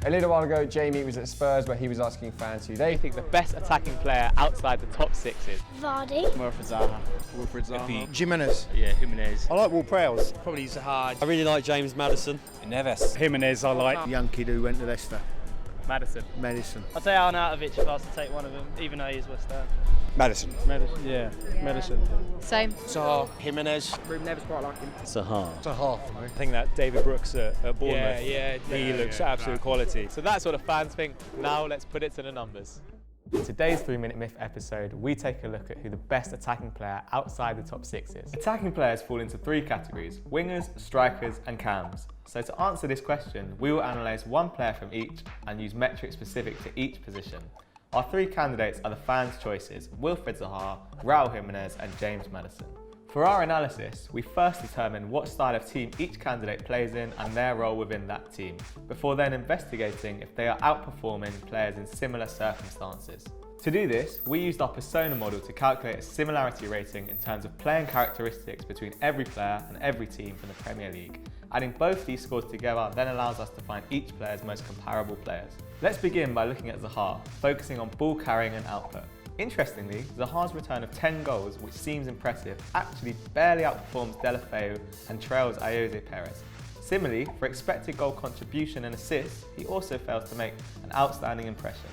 A little while ago, Jamie was at Spurs where he was asking fans who they think The best attacking player outside the top six is Vardy. Wilfried Zaha. Wilfried Zaha. Jimenez. Yeah, Jimenez. I like Will-Prowse. Probably Zaha. I really like James Maddison. Neves. Jimenez I like. The young kid who went to Leicester. Maddison. Maddison. I'd say Arnautovic if I was to take one of them, even though he's West Ham. Maddison. Maddison, yeah. Maddison. Same. Zaha. Jimenez. Neves quite like him. Zaha. Zaha. I think that David Brooks at Bournemouth, he looks absolute quality. So that's what the fans think. Now let's put it to the numbers. In today's 3-Minute Myth episode, we take a look at who the best attacking player outside the top six is. Attacking players fall into three categories: wingers, strikers and cams. So to answer this question, we will analyse one player from each and use metrics specific to each position. Our three candidates are the fans' choices: Wilfried Zaha, Raul Jimenez and James Maddison. For our analysis, we first determine what style of team each candidate plays in and their role within that team, before then investigating if they are outperforming players in similar circumstances. To do this, we used our persona model to calculate a similarity rating in terms of playing characteristics between every player and every team from the Premier League. Adding both these scores together then allows us to find each player's most comparable players. Let's begin by looking at Zaha, focusing on ball carrying and output. Interestingly, Zaha's return of 10 goals, which seems impressive, actually barely outperforms Deulofeu and trails Ayoze Perez. Similarly, for expected goal contribution and assists, he also fails to make an outstanding impression.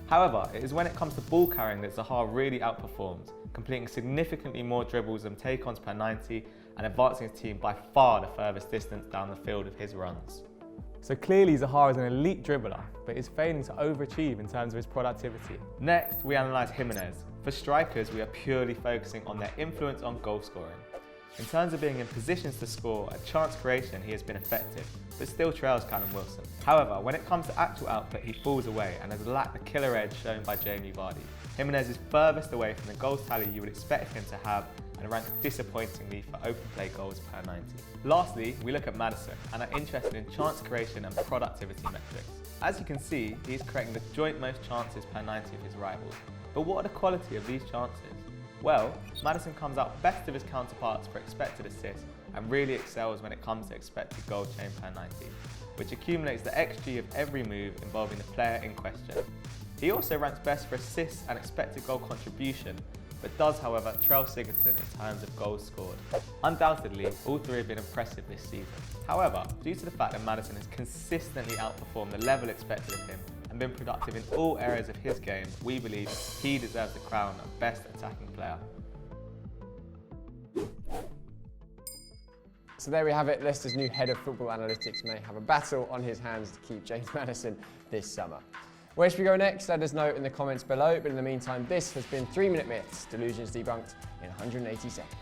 However, it is when it comes to ball carrying that Zaha really outperforms, completing significantly more dribbles than take-ons per 90 and advancing his team by far the furthest distance down the field of his runs. So clearly Zaha is an elite dribbler, but is failing to overachieve in terms of his productivity. Next, we analyse Jimenez. For strikers, we are purely focusing on their influence on goal scoring. In terms of being in positions to score and chance creation, he has been effective, but still trails Callum Wilson. However, when it comes to actual output, he falls away and has lacked the killer edge shown by Jamie Vardy. Jimenez is furthest away from the goals tally you would expect him to have and ranks disappointingly for open play goals per 90. Lastly, we look at Maddison and are interested in chance creation and productivity metrics. As you can see, he is creating the joint most chances per 90 of his rivals. But what are the quality of these chances? Well, Maddison comes out best of his counterparts for expected assists and really excels when it comes to expected goal chain per 90, which accumulates the XG of every move involving the player in question. He also ranks best for assists and expected goal contribution, but does, however, trail Sigurdsson in terms of goals scored. Undoubtedly, all three have been impressive this season. However, due to the fact that Maddison has consistently outperformed the level expected of him and been productive in all areas of his game, we believe he deserves the crown of best attacking player. So there we have it. Leicester's new head of football analytics may have a battle on his hands to keep James Maddison this summer. Where should we go next? Let us know in the comments below. But in the meantime, this has been 3 Minute Myths, delusions debunked in 180 seconds.